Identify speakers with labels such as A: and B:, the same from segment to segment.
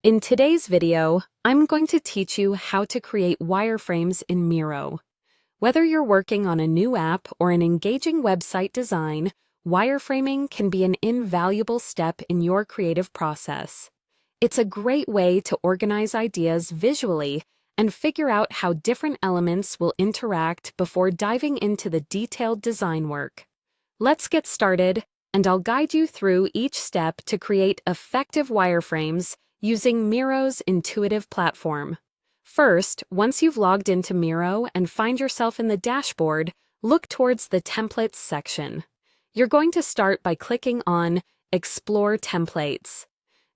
A: In today's video, I'm going to teach you how to create wireframes in Miro. Whether you're working on a new app or an engaging website design, wireframing can be an invaluable step in your creative process. It's a great way to organize ideas visually and figure out how different elements will interact before diving into the detailed design work. Let's get started, and I'll guide you through each step to create effective wireframes using Miro's intuitive platform. First, once you've logged into Miro and find yourself in the dashboard, look towards the Templates section. You're going to start by clicking on Explore Templates.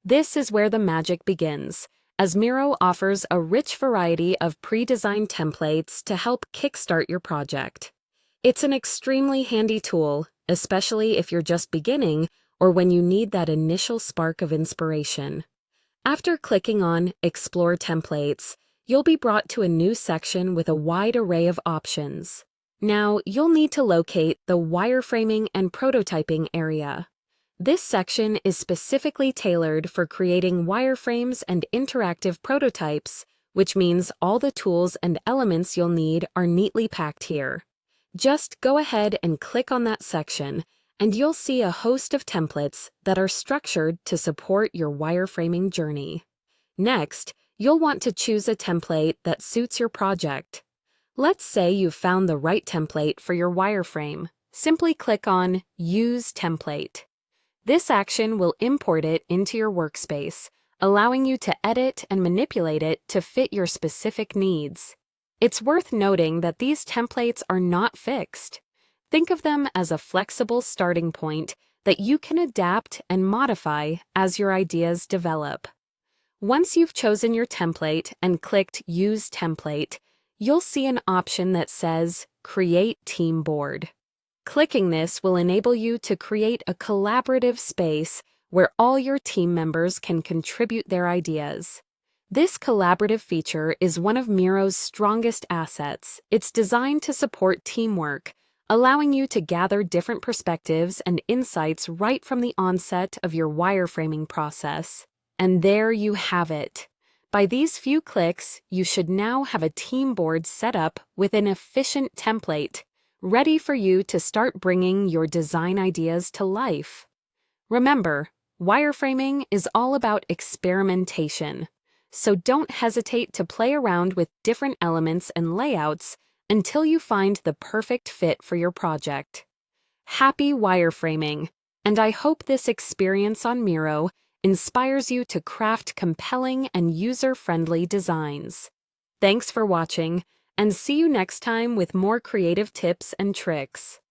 A: This is where the magic begins, as Miro offers a rich variety of pre-designed templates to help kickstart your project. It's an extremely handy tool, especially if you're just beginning or when you need that initial spark of inspiration. After clicking on Explore Templates, you'll be brought to a new section with a wide array of options. Now, you'll need to locate the Wireframing and Prototyping area. This section is specifically tailored for creating wireframes and interactive prototypes, which means all the tools and elements you'll need are neatly packed here. Just go ahead and click on that section, and you'll see a host of templates that are structured to support your wireframing journey. Next, you'll want to choose a template that suits your project. Let's say you've found the right template for your wireframe. Simply click on Use Template. This action will import it into your workspace, allowing you to edit and manipulate it to fit your specific needs. It's worth noting that these templates are not fixed. Think of them as a flexible starting point that you can adapt and modify as your ideas develop. Once you've chosen your template and clicked Use Template, you'll see an option that says Create Team Board. Clicking this will enable you to create a collaborative space where all your team members can contribute their ideas. This collaborative feature is one of Miro's strongest assets. It's designed to support teamwork, allowing you to gather different perspectives and insights right from the onset of your wireframing process. And there you have it. By these few clicks, you should now have a team board set up with an efficient template, ready for you to start bringing your design ideas to life. Remember, wireframing is all about experimentation. So don't hesitate to play around with different elements and layouts until you find the perfect fit for your project. Happy wireframing, and I hope this experience on Miro inspires you to craft compelling and user-friendly designs. Thanks for watching, and see you next time with more creative tips and tricks.